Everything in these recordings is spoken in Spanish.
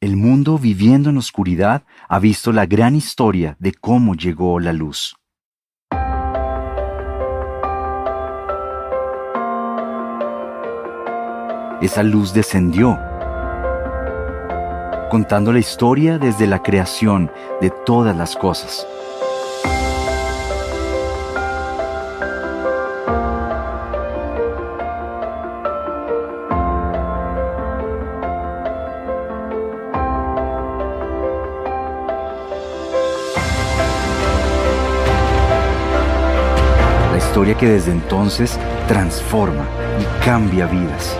El mundo viviendo en oscuridad ha visto la gran historia de cómo llegó la luz. Esa luz descendió, contando la historia desde la creación de todas las cosas. La historia que desde entonces transforma y cambia vidas.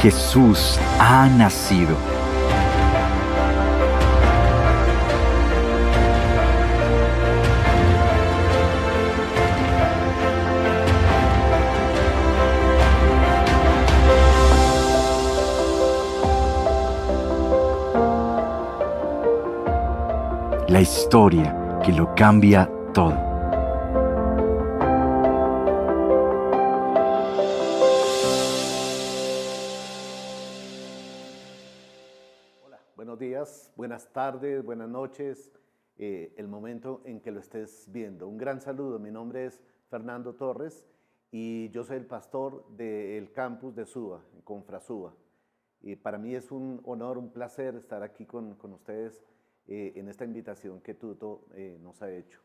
Jesús ha nacido. La historia que lo cambia todo. Hola, buenos días, buenas tardes, buenas noches, el momento en que lo estés viendo. Un gran saludo, mi nombre es Fernando Torres y yo soy el pastor del campus de Suba, en Confrasuba. Y para mí es un honor, un placer estar aquí con ustedes en esta invitación que Tuto nos ha hecho.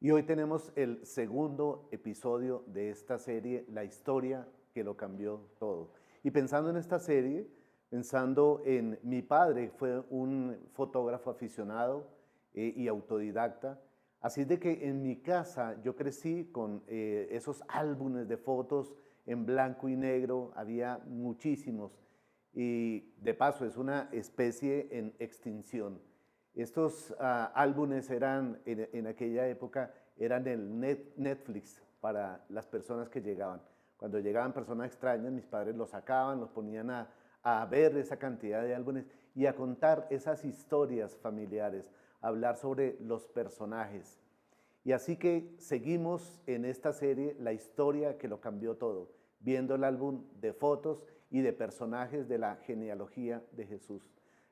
Y hoy tenemos el segundo episodio de esta serie, La historia que lo cambió todo. Y pensando en esta serie, pensando en mi padre, fue un fotógrafo aficionado y autodidacta. Así de que en mi casa yo crecí con esos álbumes de fotos en blanco y negro, había muchísimos. Y de paso es una especie en extinción. Estos álbumes eran, en aquella época, eran el Netflix para las personas que llegaban. Cuando llegaban personas extrañas, mis padres los sacaban, los ponían a ver esa cantidad de álbumes y a contar esas historias familiares, a hablar sobre los personajes. Y así que seguimos en esta serie La historia que lo cambió todo, viendo el álbum de fotos y de personajes de la genealogía de Jesús.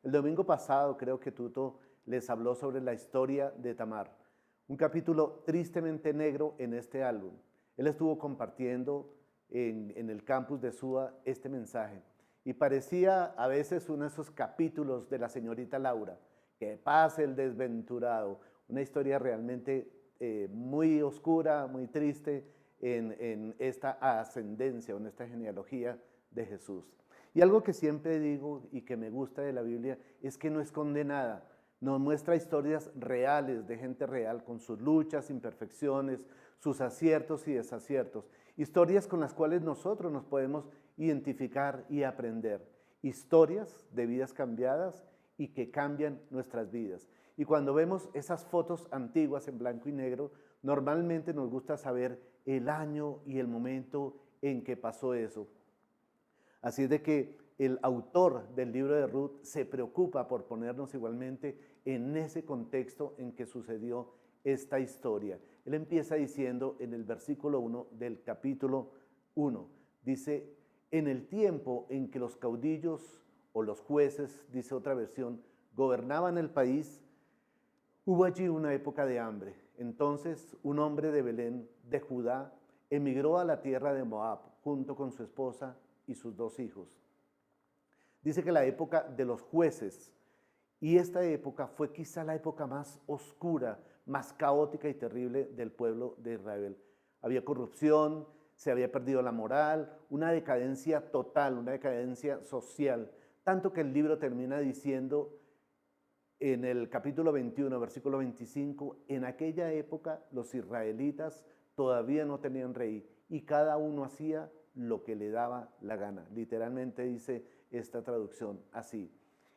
El domingo pasado creo que Tuto les habló sobre la historia de Tamar, un capítulo tristemente negro en este álbum. Él estuvo compartiendo en el campus de Suba este mensaje y parecía a veces uno de esos capítulos de la señorita Laura, que pase el desventurado, una historia realmente muy oscura, muy triste en esta ascendencia, en esta genealogía de Jesús. Y algo que siempre digo y que me gusta de la Biblia es que no esconde nada, nos muestra historias reales de gente real con sus luchas, imperfecciones, sus aciertos y desaciertos, historias con las cuales nosotros nos podemos identificar y aprender, historias de vidas cambiadas y que cambian nuestras vidas. Y cuando vemos esas fotos antiguas en blanco y negro, normalmente nos gusta saber el año y el momento en que pasó eso. Así es de que el autor del libro de Ruth se preocupa por ponernos igualmente en ese contexto en que sucedió esta historia. Él empieza diciendo en el versículo 1 del capítulo 1, dice, en el tiempo en que los caudillos o los jueces, dice otra versión, gobernaban el país, hubo allí una época de hambre. Entonces un hombre de Belén, de Judá, emigró a la tierra de Moab junto con su esposa y sus 2 hijos. Dice que la época de los jueces, y esta época fue quizá la época más oscura, más caótica y terrible del pueblo de Israel. Había corrupción, se había perdido la moral, una decadencia total, una decadencia social, tanto que el libro termina diciendo en el capítulo 21, versículo 25, en aquella época los israelitas todavía no tenían rey y cada uno hacía lo que le daba la gana. Literalmente dice esta traducción así.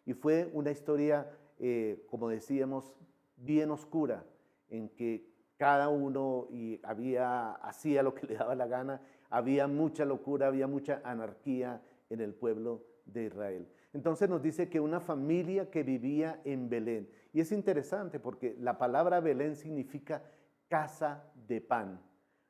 Y fue una historia, como decíamos, bien oscura, en que cada uno hacía lo que le daba la gana, había mucha locura, había mucha anarquía en el pueblo de Israel. Entonces nos dice que una familia que vivía en Belén, y es interesante porque la palabra Belén significa casa de pan.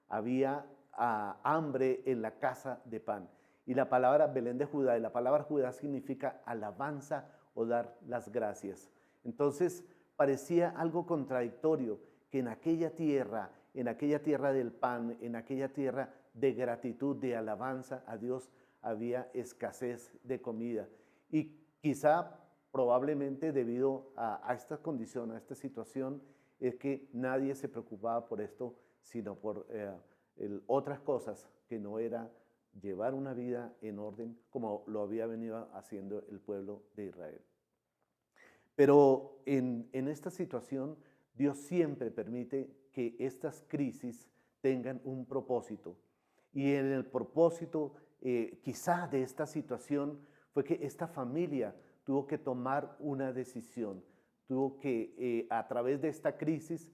Había hambre en la casa de pan. Y la palabra Belén de Judá, y la palabra Judá significa alabanza o dar las gracias. Entonces parecía algo contradictorio que en aquella tierra del pan, en aquella tierra de gratitud, de alabanza a Dios, había escasez de comida. Y quizá, probablemente debido a esta condición, a esta situación, es que nadie se preocupaba por esto, sino por otras cosas que no era llevar una vida en orden como lo había venido haciendo el pueblo de Israel. Pero en esta situación, Dios siempre permite que estas crisis tengan un propósito. Y en el propósito, quizá de esta situación, fue que esta familia tuvo que tomar una decisión, tuvo que, a través de esta crisis,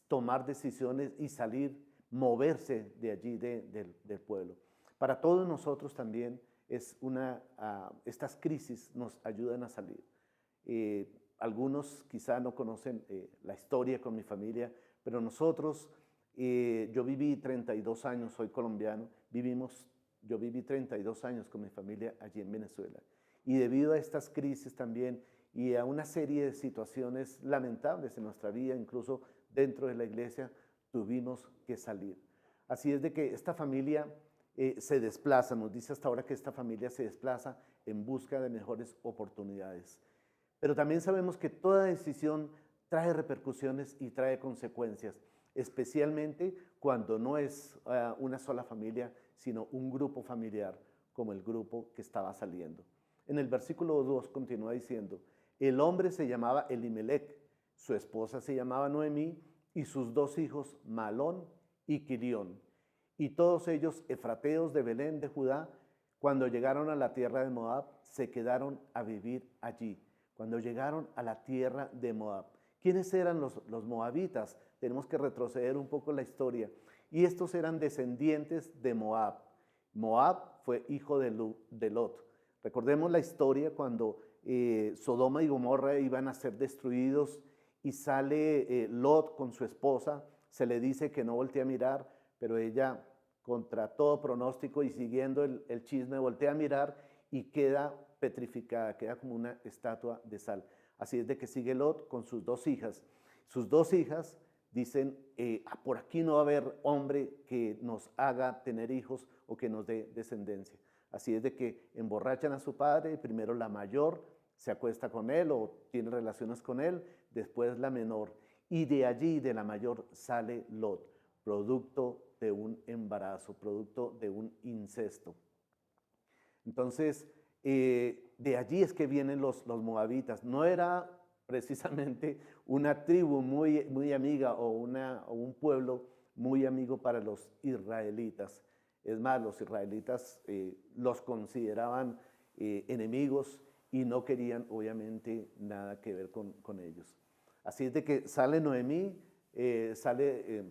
tomar decisiones y salir, moverse de allí, del pueblo. Para todos nosotros también estas crisis nos ayudan a salir. Algunos quizá no conocen la historia con mi familia, pero nosotros, yo viví 32 años, soy colombiano, yo viví 32 años con mi familia allí en Venezuela. Y debido a estas crisis también y a una serie de situaciones lamentables en nuestra vida, incluso dentro de la iglesia, tuvimos que salir. Así es de que esta familia se desplaza, nos dice hasta ahora que esta familia se desplaza en busca de mejores oportunidades. Pero también sabemos que toda decisión trae repercusiones y trae consecuencias, especialmente cuando no es una sola familia, sino un grupo familiar, como el grupo que estaba saliendo. En el versículo 2 continúa diciendo, el hombre se llamaba Elimelec, su esposa se llamaba Noemí y sus dos hijos Malón y Quilión, y todos ellos efrateos de Belén de Judá. Cuando llegaron a la tierra de Moab, se quedaron a vivir allí. Cuando llegaron a la tierra de Moab. ¿Quiénes eran los moabitas? Tenemos que retroceder un poco la historia. Y estos eran descendientes de Moab. Moab fue hijo de Lot. Recordemos la historia cuando Sodoma y Gomorra iban a ser destruidos y sale Lot con su esposa. Se le dice que no voltee a mirar, pero ella, contra todo pronóstico y siguiendo el chisme, voltea a mirar y queda petrificada, queda como una estatua de sal. Así es de que sigue Lot con sus dos hijas. Sus dos hijas dicen, por aquí no va a haber hombre que nos haga tener hijos o que nos dé descendencia. Así es de que emborrachan a su padre, primero la mayor se acuesta con él o tiene relaciones con él, después la menor. Y de allí, de la mayor, sale Lot, producto de un embarazo, producto de un incesto. Entonces, de allí es que vienen los moabitas. No era precisamente una tribu muy amiga o un pueblo muy amigo para los israelitas. Es más, los israelitas los consideraban enemigos y no querían obviamente nada que ver con ellos. Así es de que sale Noemí, sale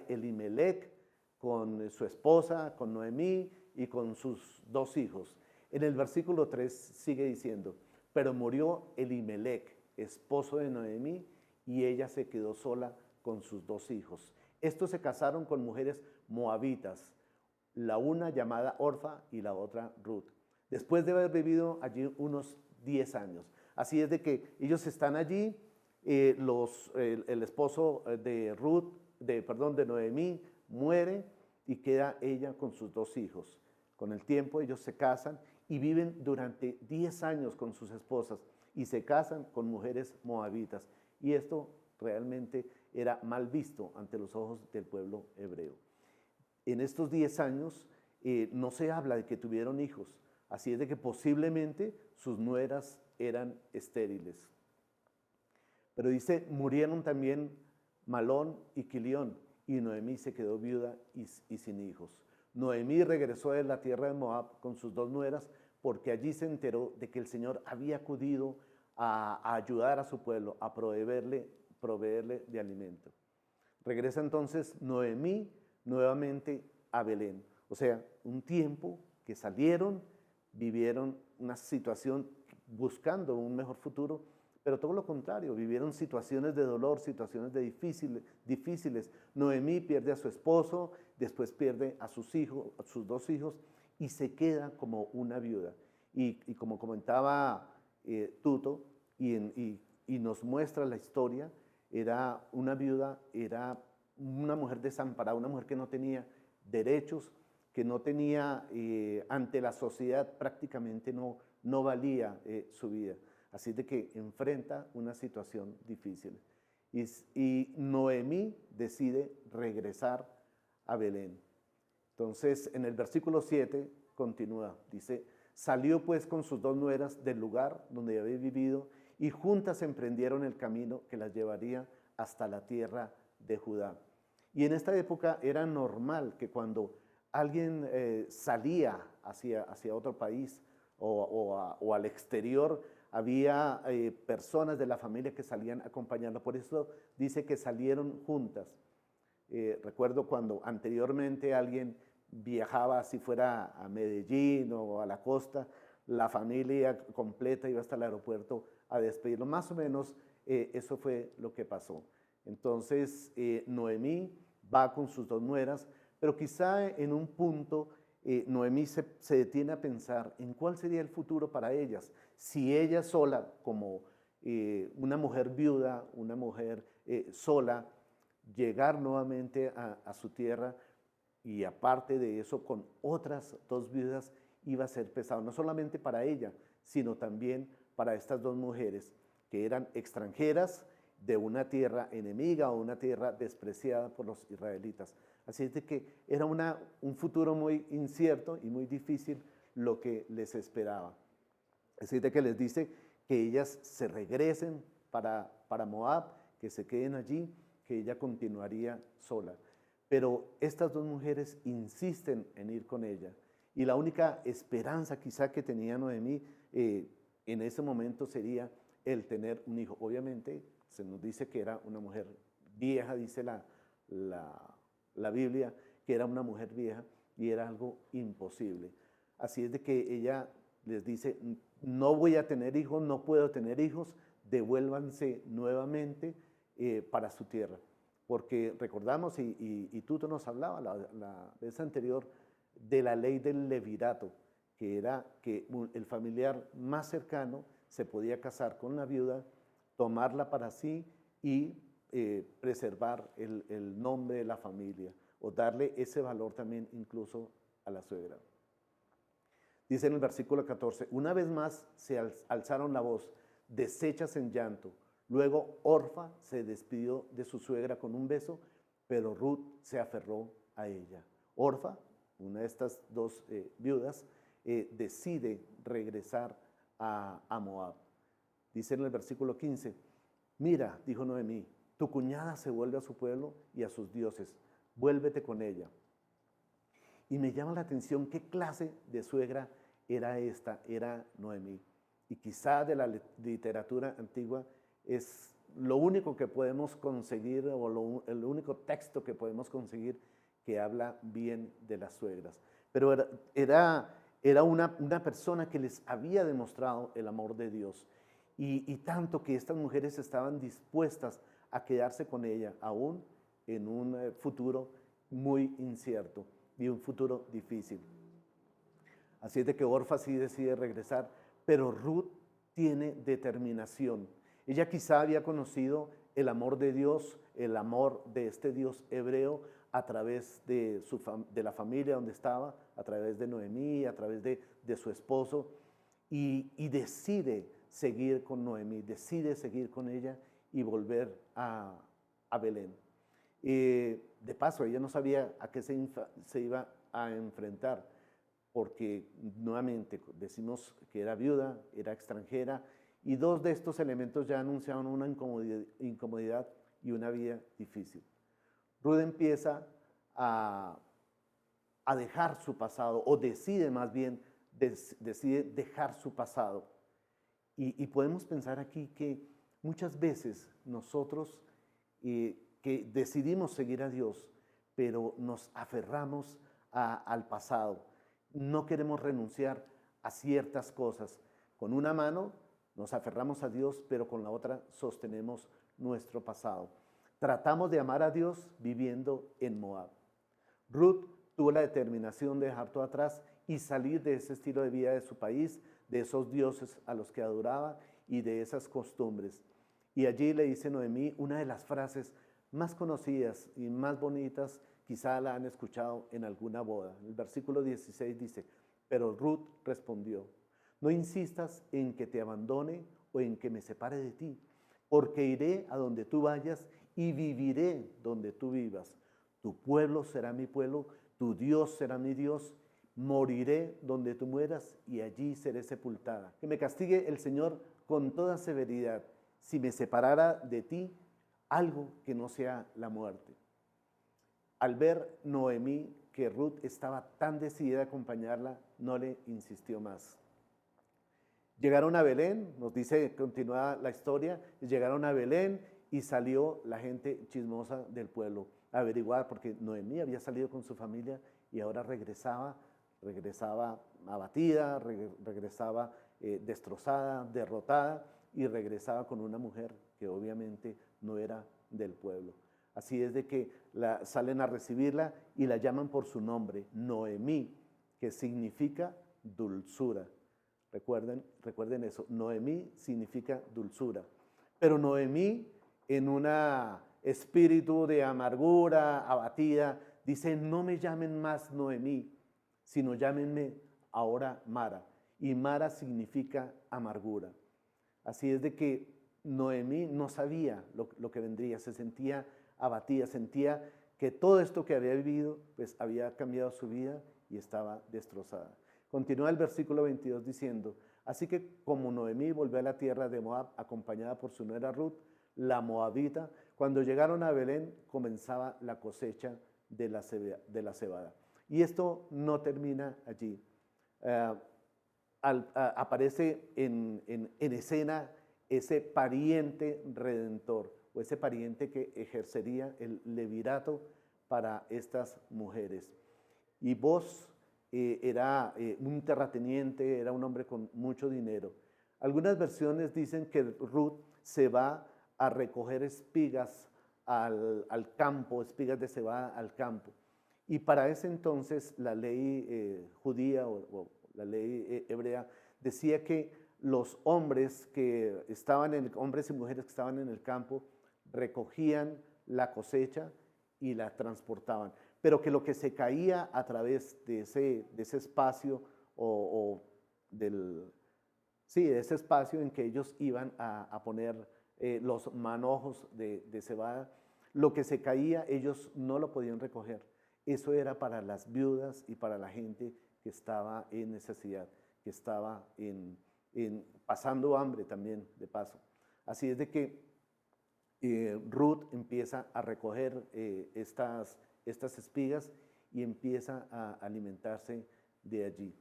Elimelec con su esposa, con Noemí y con sus dos hijos. En el versículo 3 sigue diciendo, pero murió Elimelec, esposo de Noemí, y ella se quedó sola con sus dos hijos. Estos se casaron con mujeres moabitas, la una llamada Orfa y la otra Ruth, después de haber vivido allí unos 10 años. Así es de que ellos están allí, el esposo de Noemí muere y queda ella con sus dos hijos. Con el tiempo ellos se casan y viven durante 10 años con sus esposas y se casan con mujeres moabitas. Y esto realmente era mal visto ante los ojos del pueblo hebreo. En estos 10 años no se habla de que tuvieron hijos, así es de que posiblemente sus nueras eran estériles. Pero dice, murieron también Malón y Quilión, y Noemí se quedó viuda y sin hijos. Noemí regresó de la tierra de Moab con sus dos nueras, porque allí se enteró de que el Señor había acudido a ayudar a su pueblo, a proveerle de alimento. Regresa entonces Noemí nuevamente a Belén. O sea, un tiempo que salieron, vivieron una situación buscando un mejor futuro, pero todo lo contrario, vivieron situaciones de dolor, situaciones difíciles. Noemí pierde a su esposo, después pierde a sus hijos, a sus dos hijos, y se queda como una viuda. Y como comentaba Tuto, y nos muestra la historia, era una viuda, era una mujer desamparada, una mujer que no tenía derechos, que no tenía, ante la sociedad prácticamente no valía su vida. Así de que enfrenta una situación difícil. Y Noemí decide regresar a Belén. Entonces, en el versículo 7 continúa, dice, salió pues con sus dos nueras del lugar donde había vivido y juntas emprendieron el camino que las llevaría hasta la tierra de Judá. Y en esta época era normal que cuando alguien salía hacia otro país o al exterior, había personas de la familia que salían a acompañarlo. Por eso dice que salieron juntas. Recuerdo cuando anteriormente alguien viajaba, si fuera a Medellín o a la costa, la familia completa iba hasta el aeropuerto a despedirlo. Más o menos eso fue lo que pasó. Entonces Noemí va con sus dos nueras, pero quizá en un punto Noemí se detiene a pensar en cuál sería el futuro para ellas. Si ella sola, como una mujer viuda, una mujer sola, llegar nuevamente a su tierra, y aparte de eso, con otras dos viudas, iba a ser pesado, no solamente para ella, sino también para estas dos mujeres, que eran extranjeras de una tierra enemiga o una tierra despreciada por los israelitas. Así es de que era un futuro muy incierto y muy difícil lo que les esperaba. Así de que les dice que ellas se regresen para Moab, que se queden allí, que ella continuaría sola. Pero estas dos mujeres insisten en ir con ella. Y la única esperanza quizá que tenía Noemí en ese momento sería el tener un hijo. Obviamente se nos dice que era una mujer vieja, dice la Biblia, que era una mujer vieja y era algo imposible. Así es de que ella les dice, no voy a tener hijos, no puedo tener hijos, devuélvanse nuevamente para su tierra. Porque recordamos, y tú nos hablaba la vez anterior, de la ley del levirato, que era que el familiar más cercano se podía casar con la viuda, tomarla para sí y preservar el nombre de la familia, o darle ese valor también incluso a la suegra. Dice en el versículo 14, una vez más se alzaron la voz, deshechas en llanto. Luego Orfa se despidió de su suegra con un beso, pero Ruth se aferró a ella. Orfa, una de estas dos viudas, decide regresar a Moab. Dice en el versículo 15, mira, dijo Noemí, tu cuñada se vuelve a su pueblo y a sus dioses, vuélvete con ella. Y me llama la atención qué clase de suegra era esta, era Noemí. Y quizá de la literatura antigua es lo único que podemos conseguir, o el único texto que podemos conseguir que habla bien de las suegras. Pero era una persona que les había demostrado el amor de Dios. Y tanto que estas mujeres estaban dispuestas a quedarse con ella, aún en un futuro muy incierto y un futuro difícil. Así es de que Orfa sí decide regresar, pero Ruth tiene determinación. Ella quizá había conocido el amor de Dios, el amor de este Dios hebreo a través de la familia donde estaba, a través de Noemí, a través de su esposo, y decide seguir con Noemí, decide seguir con ella y volver a Belén. De paso, ella no sabía a qué se iba a enfrentar, porque nuevamente decimos que era viuda, era extranjera, y dos de estos elementos ya anunciaban una incomodidad y una vida difícil. Ruth empieza a dejar su pasado, o decide más bien, decide dejar su pasado. Y podemos pensar aquí que muchas veces nosotros que decidimos seguir a Dios, pero nos aferramos al pasado. No queremos renunciar a ciertas cosas. Con una mano Nos aferramos a Dios, pero con la otra sostenemos nuestro pasado. Tratamos de amar a Dios viviendo en Moab. Ruth tuvo la determinación de dejar todo atrás y salir de ese estilo de vida de su país, de esos dioses a los que adoraba y de esas costumbres. Y allí le dice Noemí una de las frases más conocidas y más bonitas, quizá la han escuchado en alguna boda. El versículo 16 dice, pero Ruth respondió, no insistas en que te abandone o en que me separe de ti, porque iré a donde tú vayas y viviré donde tú vivas. Tu pueblo será mi pueblo, tu Dios será mi Dios, moriré donde tú mueras y allí seré sepultada. Que me castigue el Señor con toda severidad, si me separara de ti, algo que no sea la muerte. Al ver Noemí que Ruth estaba tan decidida a acompañarla, no le insistió más. Llegaron a Belén, nos dice, continúa la historia, llegaron a Belén y salió la gente chismosa del pueblo a averiguar, porque Noemí había salido con su familia y ahora regresaba abatida, regresaba destrozada, derrotada, y regresaba con una mujer que obviamente no era del pueblo. Así es de que salen a recibirla y la llaman por su nombre, Noemí, que significa dulzura. Recuerden eso, Noemí significa dulzura. Pero Noemí, en un espíritu de amargura, abatida, dice, no me llamen más Noemí, sino llámenme ahora Mara. Y Mara significa amargura. Así es de que Noemí no sabía lo que vendría, se sentía abatida, sentía que todo esto que había vivido, pues había cambiado su vida y estaba destrozada. Continúa el versículo 22 diciendo, así que como Noemí volvió a la tierra de Moab acompañada por su nuera Ruth, la moabita, cuando llegaron a Belén comenzaba la cosecha de la cebada. Y esto no termina allí. Aparece en escena ese pariente redentor o ese pariente que ejercería el levirato para estas mujeres. Y Boz era un terrateniente, era un hombre con mucho dinero. Algunas versiones dicen que Ruth se va a recoger espigas al campo, espigas de cebada al campo. Y para ese entonces la ley judía o la ley hebrea decía que los hombres hombres y mujeres que estaban en el campo recogían la cosecha y la transportaban, pero que lo que se caía a través de ese espacio de ese espacio en que ellos iban a poner los manojos de cebada, lo que se caía ellos no lo podían recoger. Eso era para las viudas y para la gente que estaba en necesidad, que estaba pasando hambre también, de paso. Así es de que Ruth empieza a recoger estas espigas y empieza a alimentarse de allí.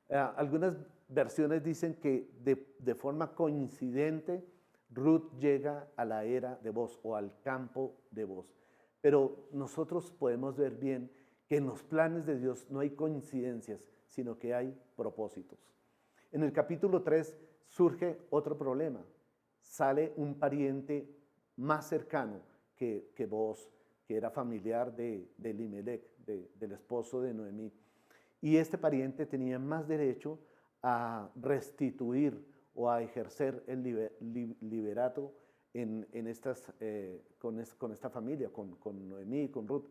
Algunas versiones dicen que de forma coincidente Ruth llega a la era de Boz o al campo de Boz. Pero nosotros podemos ver bien que en los planes de Dios no hay coincidencias, sino que hay propósitos. En el capítulo 3 surge otro problema. Sale un pariente más cercano que Boz, que era familiar de Elimelech, del esposo de Noemí. Y este pariente tenía más derecho a restituir o a ejercer el liberato con esta familia, con Noemí y con Ruth.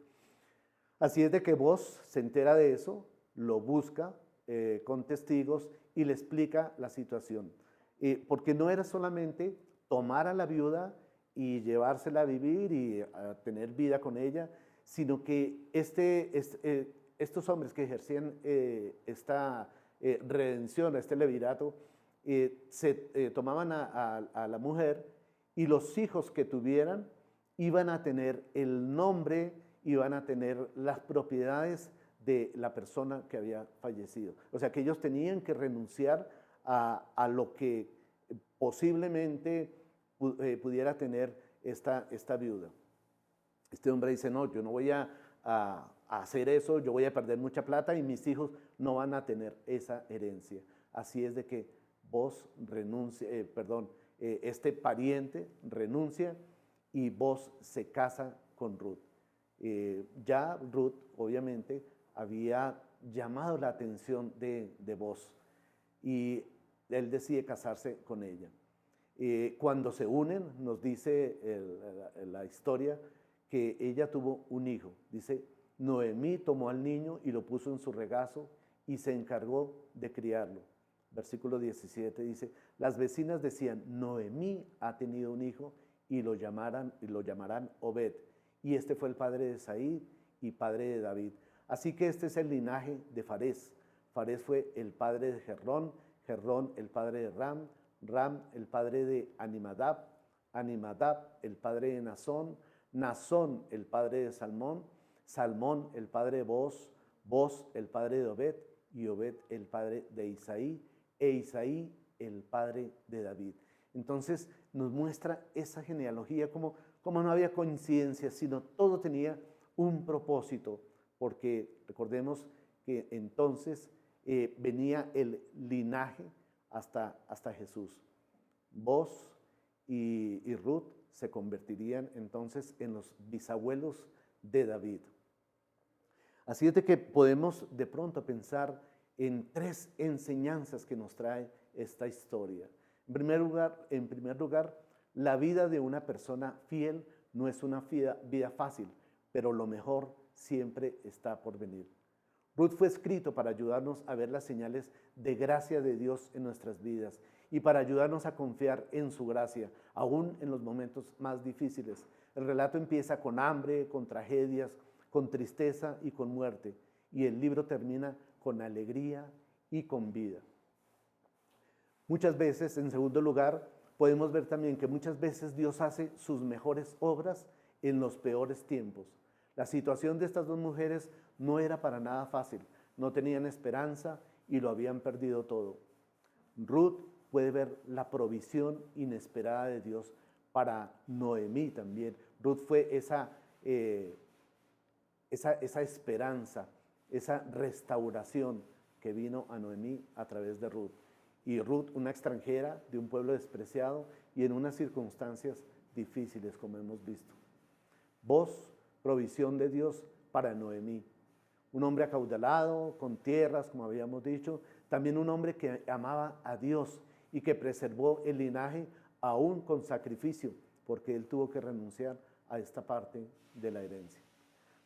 Así es de que Boz se entera de eso, lo busca con testigos y le explica la situación. Porque no era solamente tomar a la viuda y llevársela a vivir y a tener vida con ella, sino que estos hombres que ejercían esta redención, este levirato, tomaban a la mujer y los hijos que tuvieran iban a tener el nombre, iban a tener las propiedades de la persona que había fallecido. O sea que ellos tenían que renunciar a lo que posiblemente pudiera tener esta viuda. Este hombre dice, no, yo no voy a hacer eso, yo voy a perder mucha plata y mis hijos no van a tener esa herencia. Así es de que Boz renuncia, este pariente renuncia y Boz se casa con Ruth. Ya Ruth, obviamente, había llamado la atención de Boz y él decide casarse con ella. Cuando se unen, nos dice la historia que ella tuvo un hijo. Dice, Noemí tomó al niño y lo puso en su regazo y se encargó de criarlo. Versículo 17 dice, las vecinas decían, Noemí ha tenido un hijo y lo llamarán Obed. Y este fue el padre de Saíd y padre de David. Así que este es el linaje de Farés. Farés fue el padre de Gerrón, Gerrón el padre de Ram, Ram el padre de Animadab, Animadab el padre de Nazón, Nazón el padre de Salmón, Salmón el padre de Boz, Boz el padre de Obed y Obed el padre de Isaí e Isaí el padre de David. Entonces nos muestra esa genealogía como no había coincidencias, sino todo tenía un propósito, porque recordemos que entonces venía el linaje hasta Jesús. Boz y Ruth se convertirían entonces en los bisabuelos de David. Así es de que podemos de pronto pensar en tres enseñanzas que nos trae esta historia. En primer lugar, la vida de una persona fiel no es una vida fácil, pero lo mejor siempre está por venir. Ruth fue escrito para ayudarnos a ver las señales de gracia de Dios en nuestras vidas y para ayudarnos a confiar en su gracia, aún en los momentos más difíciles. El relato empieza con hambre, con tragedias, con tristeza y con muerte, y el libro termina con alegría y con vida. Muchas veces, en segundo lugar, podemos ver también que muchas veces Dios hace sus mejores obras en los peores tiempos. La situación de estas dos mujeres no era para nada fácil, no tenían esperanza y lo habían perdido todo. Ruth puede ver la provisión inesperada de Dios para Noemí también. Ruth fue esa esperanza, esa restauración que vino a Noemí a través de Ruth. Y Ruth, una extranjera de un pueblo despreciado y en unas circunstancias difíciles, como hemos visto. Boz, provisión de Dios para Noemí. Un hombre acaudalado, con tierras, como habíamos dicho. También un hombre que amaba a Dios y que preservó el linaje aún con sacrificio, porque él tuvo que renunciar a esta parte de la herencia.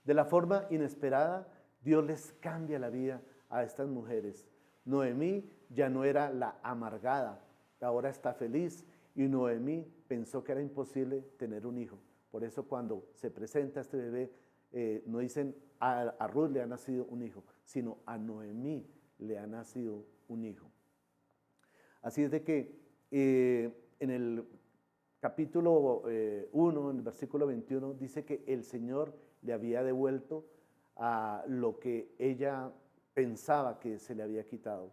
De la forma inesperada, Dios les cambia la vida a estas mujeres. Noemí ya no era la amargada, ahora está feliz, y Noemí pensó que era imposible tener un hijo. Por eso cuando se presenta este bebé, no dicen a Ruth le ha nacido un hijo, sino a Noemí le ha nacido un hijo. Así es de que en el capítulo 1, en el versículo 21, dice que el Señor le había devuelto a lo que ella pensaba que se le había quitado.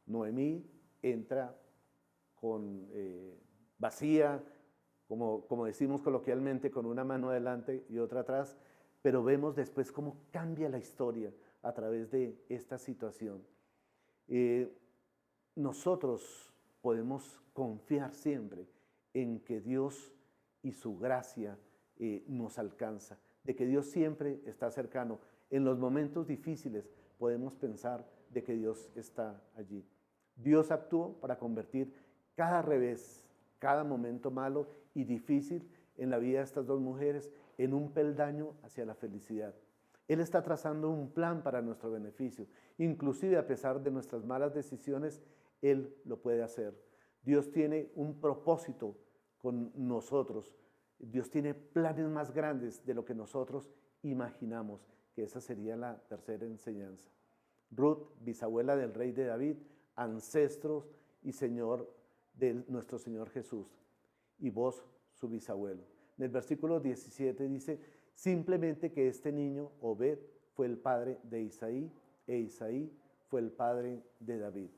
Noemí entra con vacía, como decimos coloquialmente, con una mano adelante y otra atrás, pero vemos después cómo cambia la historia a través de esta situación. Nosotros podemos confiar siempre en que Dios y su gracia nos alcanza, de que Dios siempre está cercano. En los momentos difíciles podemos pensar de que Dios está allí. Dios actuó para convertir cada revés, cada momento malo y difícil en la vida de estas dos mujeres en un peldaño hacia la felicidad. Él está trazando un plan para nuestro beneficio. Inclusive a pesar de nuestras malas decisiones, Él lo puede hacer. Dios tiene un propósito con nosotros. Dios tiene planes más grandes de lo que nosotros imaginamos, que esa sería la tercera enseñanza. Ruth, bisabuela del rey de David, ancestros y señor de nuestro Señor Jesús, y Boz, su bisabuelo. En el versículo 17 dice, simplemente que este niño, Obed, fue el padre de Isaí, e Isaí fue el padre de David.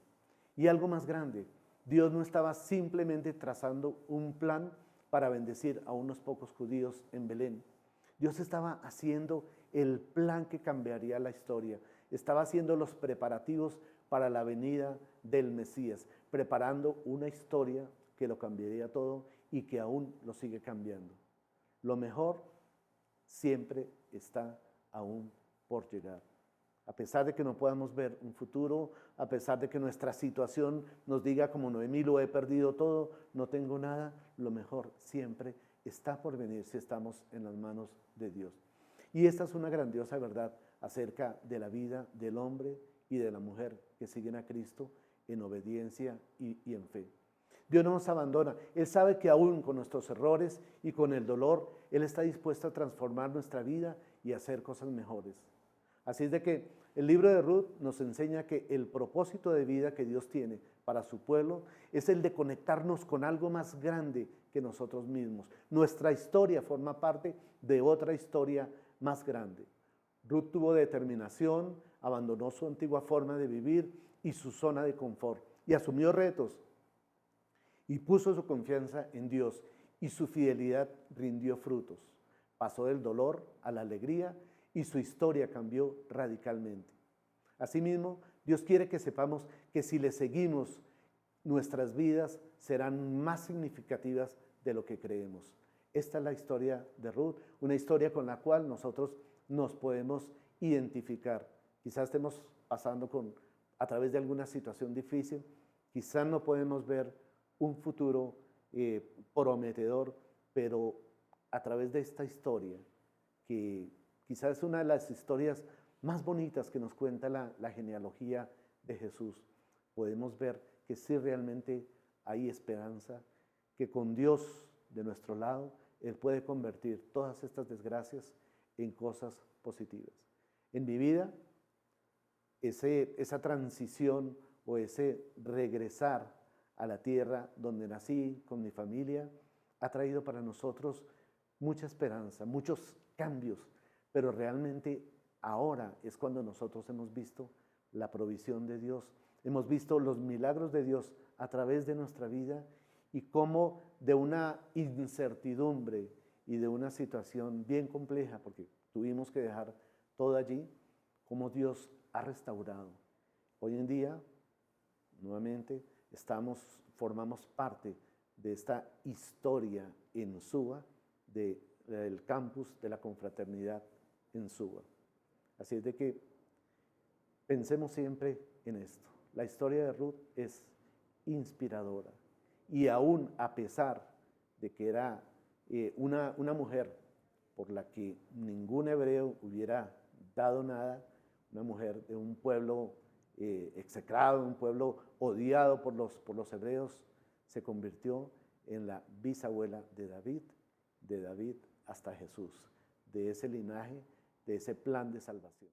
Y algo más grande, Dios no estaba simplemente trazando un plan para bendecir a unos pocos judíos en Belén. Dios estaba haciendo el plan que cambiaría la historia, estaba haciendo los preparativos para la venida del Mesías, preparando una historia que lo cambiaría todo y que aún lo sigue cambiando. Lo mejor siempre está aún por llegar. A pesar de que no podamos ver un futuro, a pesar de que nuestra situación nos diga como Noemí, lo he perdido todo, no tengo nada, lo mejor siempre está por venir si estamos en las manos de Dios. Y esta es una grandiosa verdad acerca de la vida del hombre y de la mujer que siguen a Cristo en obediencia y en fe. Dios no nos abandona. Él sabe que aún con nuestros errores y con el dolor, Él está dispuesto a transformar nuestra vida y a hacer cosas mejores. Así es de que el libro de Ruth nos enseña que el propósito de vida que Dios tiene para su pueblo es el de conectarnos con algo más grande que nosotros mismos. Nuestra historia forma parte de otra historia más grande. Ruth tuvo determinación, abandonó su antigua forma de vivir y su zona de confort y asumió retos y puso su confianza en Dios y su fidelidad rindió frutos. Pasó del dolor a la alegría y su historia cambió radicalmente. Asimismo, Dios quiere que sepamos que si le seguimos, nuestras vidas serán más significativas de lo que creemos. Esta es la historia de Ruth, una historia con la cual nosotros nos podemos identificar. Quizás estemos pasando a través de alguna situación difícil, quizás no podemos ver un futuro prometedor, pero a través de esta historia, que quizás es una de las historias más bonitas que nos cuenta la genealogía de Jesús, podemos ver que sí realmente hay esperanza, que con Dios de nuestro lado, Él puede convertir todas estas desgracias en cosas positivas. En mi vida, esa transición o ese regresar a la tierra donde nací con mi familia ha traído para nosotros mucha esperanza, muchos cambios, pero realmente ahora es cuando nosotros hemos visto la provisión de Dios, hemos visto los milagros de Dios a través de nuestra vida y cómo de una incertidumbre y de una situación bien compleja, porque tuvimos que dejar todo allí, cómo Dios ha restaurado. Hoy en día, nuevamente, formamos parte de esta historia en Suba, del campus de la confraternidad en Suba. Así es de que pensemos siempre en esto. La historia de Ruth es inspiradora y aún a pesar de que era una mujer por la que ningún hebreo hubiera dado nada, una mujer de un pueblo execrado, un pueblo odiado por los hebreos, se convirtió en la bisabuela de David hasta Jesús, de ese linaje, de ese plan de salvación.